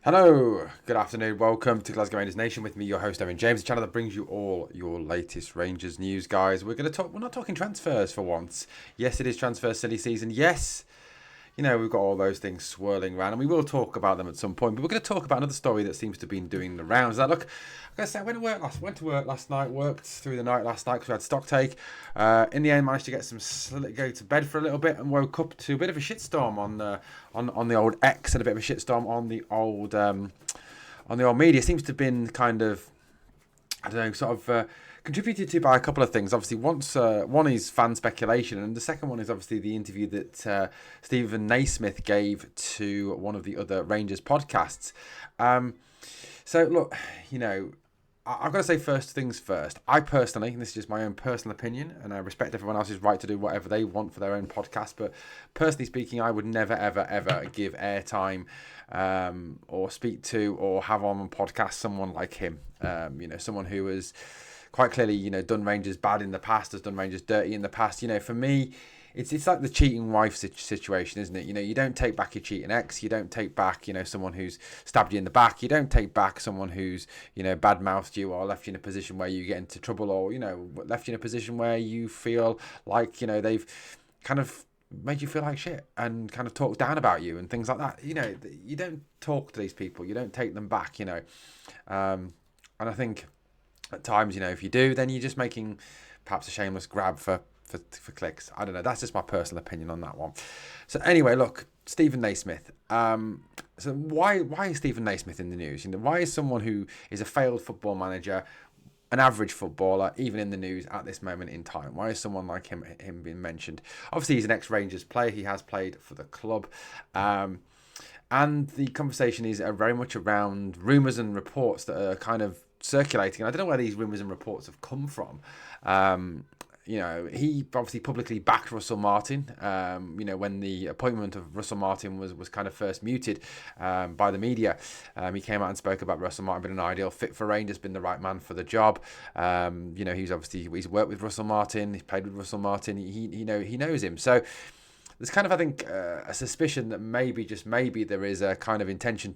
Hello, good afternoon. Welcome to Glasgow Rangers Nation with me, your host, Owen James, the channel that brings you all your latest Rangers news, guys. We're not talking transfers for once. Yes, it is transfer silly season. Yes, we've got all those things swirling around, and we will talk about them at some point. But we're going to talk about another story that seems to have been doing the rounds. Now, look, like I said, I went to work last night, worked through the night last night because we had stock take. In the end, managed to get go to bed for a little bit, and woke up to a bit of a shitstorm on the old X and a bit of a shitstorm on the old media. Seems to have been kind of, I don't know, sort of contributed to by a couple of things. Obviously, one is fan speculation, and the second one is obviously the interview that Steven Naismith gave to one of the other Rangers podcasts. So, look, I've got to say first things first. I personally, and this is just my own personal opinion, and I respect everyone else's right to do whatever they want for their own podcast, but personally speaking, I would never, ever, ever give airtime or speak to or have on a podcast someone like him. Someone who has quite clearly, done Rangers bad in the past, has done Rangers dirty in the past. For me, it's like the cheating wife situation, isn't it? You don't take back your cheating ex. You don't take back, someone who's stabbed you in the back. You don't take back someone who's, bad-mouthed you or left you in a position where you get into trouble or, left you in a position where you feel like, they've kind of made you feel like shit and kind of talked down about you and things like that. You don't talk to these people. You don't take them back, And I think at times, if you do, then you're just making perhaps a shameless grab for clicks. I don't know. That's just my personal opinion on that one. So anyway, look, Steven Naismith. So why is Steven Naismith in the news? Why is someone who is a failed football manager, an average footballer, even in the news at this moment in time? Why is someone like him being mentioned? Obviously, he's an ex-Rangers player. He has played for the club. And the conversation is very much around rumours and reports that are kind of circulating. And I don't know where these rumours and reports have come from. He obviously publicly backed Russell Martin, when the appointment of Russell Martin was kind of first muted by the media. He came out and spoke about Russell Martin being an ideal fit for Rangers, been the right man for the job. He's worked with Russell Martin, he's played with Russell Martin, he knows him. So there's kind of, I think, a suspicion that maybe, just maybe, there is a kind of intention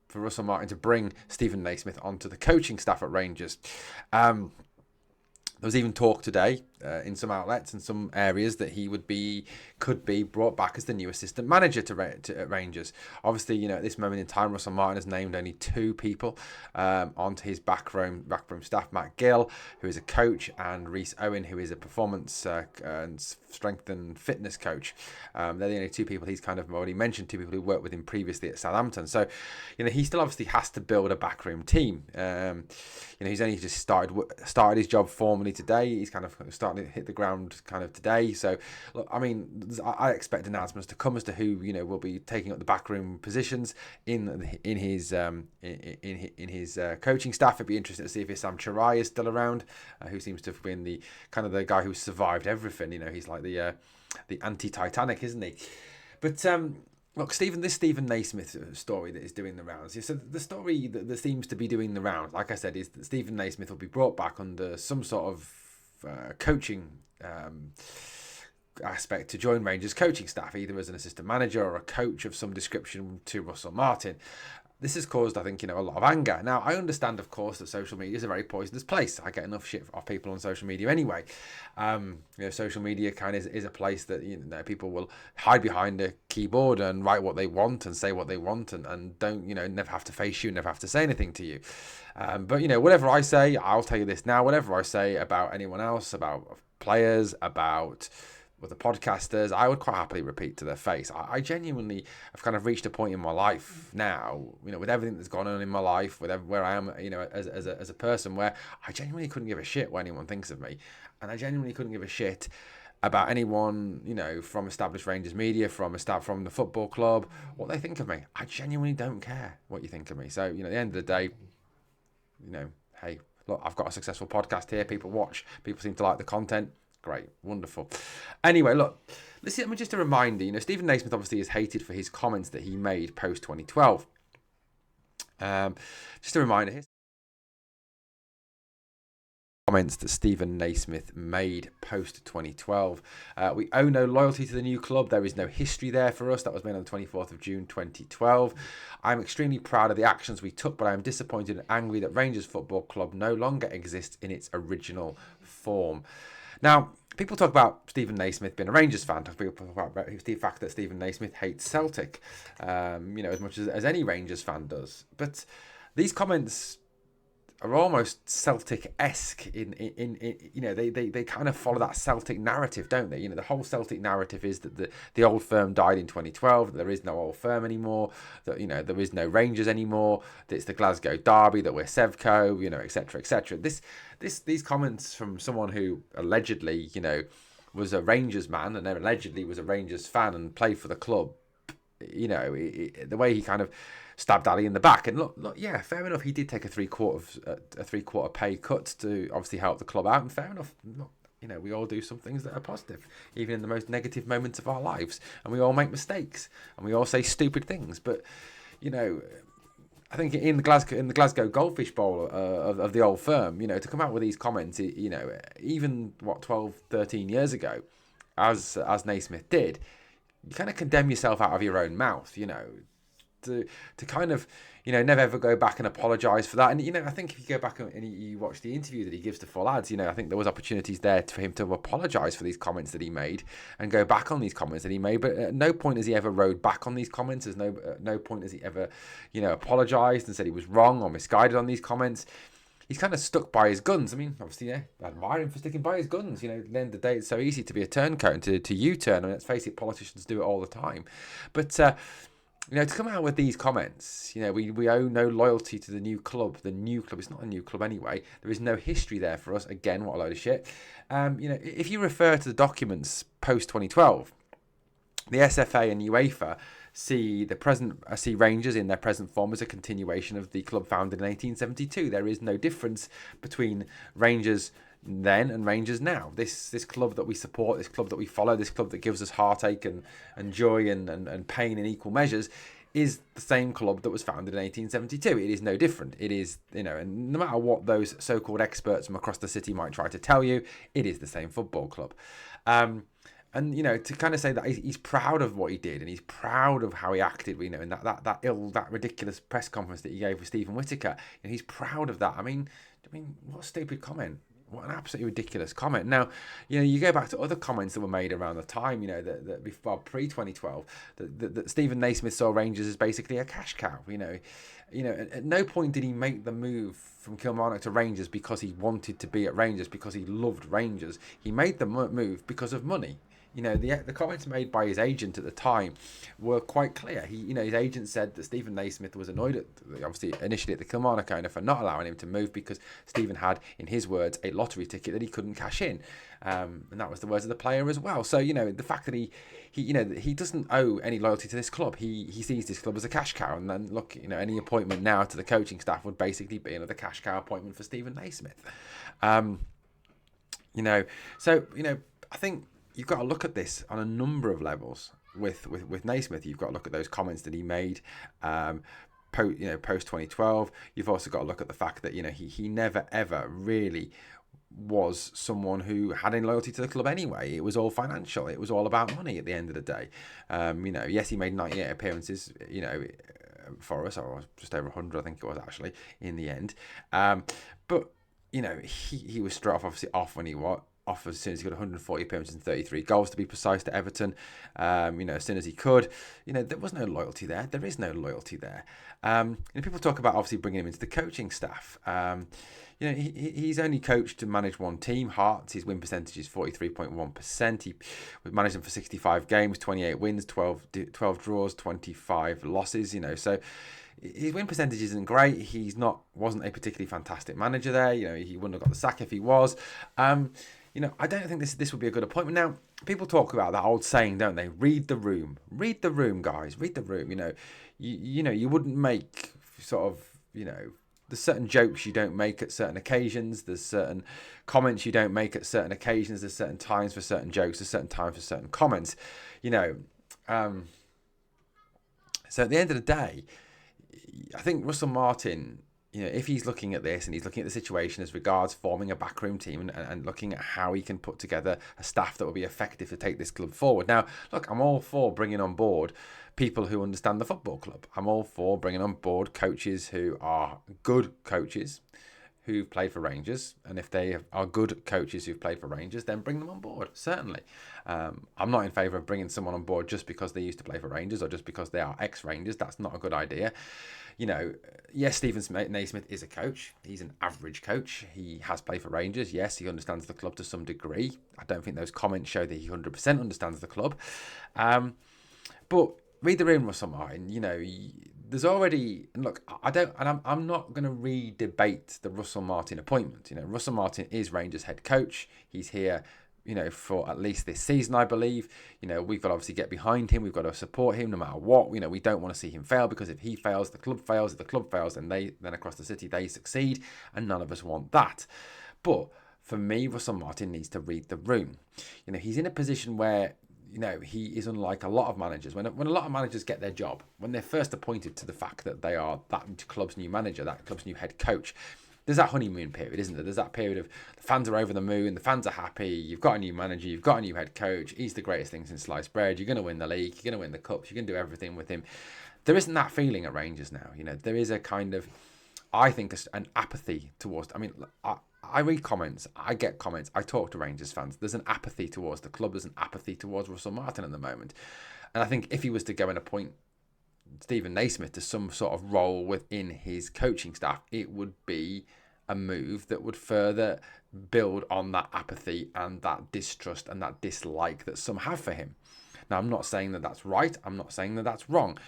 for Russell Martin to bring Steven Naismith onto the coaching staff at Rangers. There was even talk today in some outlets and some areas that he could be brought back as the new assistant manager to Rangers. Obviously, at this moment in time, Russell Martin has named only two people onto his backroom staff: Matt Gill, who is a coach, and Rhys Owen, who is a performance and strength and fitness coach. They're the only two people he's kind of already mentioned. Two people who worked with him previously at Southampton. So, he still obviously has to build a backroom team. He's only just started his job formally today. He's kind of starting to hit the ground kind of today. So, look, I mean, I expect announcements to come as to who will be taking up the backroom positions in his coaching staff. It'd be interesting to see if Sam Chirai is still around, who seems to have been the kind of the guy who survived everything. He's like the anti-Titanic, isn't he? But look, this Steven Naismith story that is doing the rounds. So the story that seems to be doing the rounds, like I said, is that Steven Naismith will be brought back under some sort of coaching aspect to join Rangers coaching staff, either as an assistant manager or a coach of some description to Russell Martin. This has caused, I think, a lot of anger. Now, I understand, of course, that social media is a very poisonous place. I get enough shit off people on social media anyway. Social media kind of is a place that people will hide behind a keyboard and write what they want and say what they want and don't, never have to face you, never have to say anything to you. But whatever I say, I'll tell you this now, whatever I say about anyone else, about players, about the podcasters, I would quite happily repeat to their face. I genuinely have kind of reached a point in my life now, with everything that's gone on in my life, with where I am, as a person, where I genuinely couldn't give a shit what anyone thinks of me, and I genuinely couldn't give a shit about anyone, from established Rangers media, from the football club, what they think of me. I genuinely don't care what you think of me. So, at the end of the day, hey, look, I've got a successful podcast here. People watch. People seem to like the content. Great, wonderful. Anyway, look, let me just a reminder. Steven Naismith obviously is hated for his comments that he made post 2012. Just a reminder, his comments that Steven Naismith made post 2012. We owe no loyalty to the new club. There is no history there for us. That was made on the 24th of June 2012. I'm extremely proud of the actions we took, but I am disappointed and angry that Rangers Football Club no longer exists in its original form. Now, people talk about Steven Naismith being a Rangers fan. People talk about the fact that Steven Naismith hates Celtic, as much as any Rangers fan does. But these comments are almost Celtic-esque they kind of follow that Celtic narrative, don't they? The whole Celtic narrative is that the old firm died in 2012, that there is no old firm anymore, that there is no Rangers anymore, that it's the Glasgow Derby, that we're Sevco, etc., etc. These comments from someone who allegedly was a Rangers man and then allegedly was a Rangers fan and played for the club, the way he kind of stabbed Ali in the back. And look, yeah, fair enough. He did take a three-quarter pay cut to obviously help the club out, and fair enough. Look, we all do some things that are positive, even in the most negative moments of our lives, and we all make mistakes, and we all say stupid things. But I think in the Glasgow Goldfish Bowl of the old firm, to come out with these comments, even 12, 13 years ago, as Naismith did, you kind of condemn yourself out of your own mouth, to kind of, never ever go back and apologise for that. And, I think if you go back and you watch the interview that he gives to Full Ads, I think there was opportunities there for him to apologise for these comments that he made and go back on these comments that he made. But at no point has he ever rode back on these comments. At no point has he ever, apologised and said he was wrong or misguided on these comments. He's kind of stuck by his guns. I mean, obviously, I admire him for sticking by his guns. At the end of the day, it's so easy to be a turncoat and to U-turn. I mean, let's face it, politicians do it all the time. But, to come out with these comments, we owe no loyalty to the new club. The new club is not a new club anyway. There is no history there for us. Again, what a load of shit. If you refer to the documents post-2012, the SFA and UEFA see Rangers in their present form as a continuation of the club founded in 1872. There is no difference between Rangers then and Rangers now. This club that we support, this club that we follow, this club that gives us heartache and joy and pain in equal measures is the same club that was founded in 1872. It is no different. It is, and no matter what those so-called experts from across the city might try to tell you, it is the same football club. And, to kind of say that he's proud of what he did and he's proud of how he acted, in that ridiculous press conference that he gave with Stephen Whittaker, and he's proud of that. I mean, what a stupid comment. What an absolutely ridiculous comment. Now, you go back to other comments that were made around the time, that before pre-2012, that Steven Naismith saw Rangers as basically a cash cow. At no point did he make the move from Kilmarnock to Rangers because he wanted to be at Rangers, because he loved Rangers. He made the move because of money. The comments made by his agent at the time were quite clear. His agent said that Steven Naismith was annoyed at, obviously, initially at the Kilmarnock owner for not allowing him to move because Steven had, in his words, a lottery ticket that he couldn't cash in. And that was the words of the player as well. So, the fact that he doesn't owe any loyalty to this club. He sees this club as a cash cow. And then, look, any appointment now to the coaching staff would basically be another cash cow appointment for Steven Naismith. I think you've got to look at this on a number of levels with Naismith. You've got to look at those comments that he made post 2012. You've also got to look at the fact that he never ever really was someone who had any loyalty to the club anyway. It was all financial. It was all about money at the end of the day. Yes, he made 98 appearances, for us, or just over 100, I think it was actually in the end. But he was straight off, obviously off when he off as soon as he got 140 appearances and 33 goals to be precise to Everton, as soon as he could. There was no loyalty there. There is no loyalty there. People talk about obviously bringing him into the coaching staff. He's only coached to manage one team, Hearts. His win percentage is 43.1%. He managed them for 65 games, 28 wins, 12 draws, 25 losses. So his win percentage isn't great. Wasn't a particularly fantastic manager there. He wouldn't have got the sack if he was. I don't think this would be a good appointment. Now, people talk about that old saying, don't they? Read the room. Read the room, guys. Read the room. You wouldn't make sort of, there's certain jokes you don't make at certain occasions. There's certain comments you don't make at certain occasions. There's certain times for certain jokes. There's certain times for certain comments. So at the end of the day, I think Russell Martin if he's looking at this and he's looking at the situation as regards forming a backroom team and looking at how he can put together a staff that will be effective to take this club forward. Now, look, I'm all for bringing on board people who understand the football club. I'm all for bringing on board coaches who are good coaches who've played for Rangers, and if they are good coaches who've played for Rangers, then bring them on board, certainly. I'm not in favour of bringing someone on board just because they used to play for Rangers or just because they are ex-Rangers. That's not a good idea. Yes, Steven Naismith is a coach. He's an average coach. He has played for Rangers. Yes, he understands the club to some degree. I don't think those comments show that he 100% understands the club. But read the room, Russell Martin. There's already, and look, I'm not going to re-debate the Russell Martin appointment. Russell Martin is Rangers head coach. He's here, for at least this season, I believe. We've got to obviously get behind him. We've got to support him no matter what. We don't want to see him fail, because if he fails, the club fails. If the club fails, then across the city they succeed, and none of us want that. But for me, Russell Martin needs to read the room. He's in a position where he is unlike a lot of managers. When a lot of managers get their job, when they're first appointed to the fact that they are that club's new manager, that club's new head coach, there's that honeymoon period, isn't there? There's that period of the fans are over the moon, the fans are happy, you've got a new manager, you've got a new head coach, he's the greatest thing since sliced bread, you're going to win the league, you're going to win the cups, you're going to do everything with him. There isn't that feeling at Rangers now. There is a kind of, I think, an apathy towards, I read comments, I get comments, I talk to Rangers fans. There's an apathy towards the club, there's an apathy towards Russell Martin at the moment. And I think if he was to go and appoint Steven Naismith to some sort of role within his coaching staff, it would be a move that would further build on that apathy and that distrust and that dislike that some have for him. Now, I'm not saying that that's right, I'm not saying that that's wrong.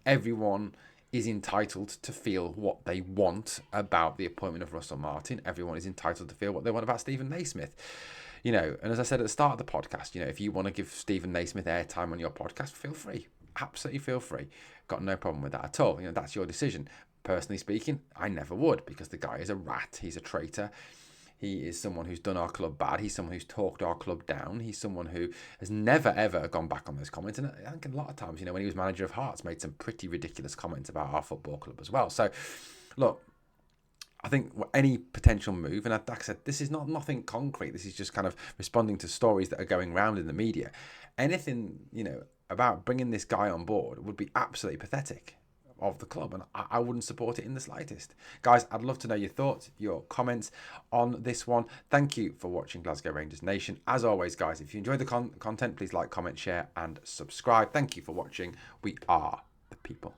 Everyone is entitled to feel what they want about the appointment of Russell Martin. Everyone is entitled to feel what they want about Steven Naismith. And as I said at the start of the podcast, if you want to give Steven Naismith airtime on your podcast, feel free. Absolutely feel free. Got no problem with that at all. That's your decision. Personally speaking, I never would, because the guy is a rat. He's a traitor. He is someone who's done our club bad. He's someone who's talked our club down. He's someone who has never, ever gone back on those comments. And I think a lot of times, when he was manager of Hearts, made some pretty ridiculous comments about our football club as well. So, look, I think any potential move, and like I said, this is nothing concrete. This is just kind of responding to stories that are going around in the media. Anything, about bringing this guy on board would be absolutely pathetic of the club, and I wouldn't support it in the slightest. Guys, I'd love to know your thoughts, your comments on this one. Thank you for watching Glasgow Rangers Nation. As always, guys, if you enjoyed the content, please like, comment, share and subscribe. Thank you for watching. We are the people.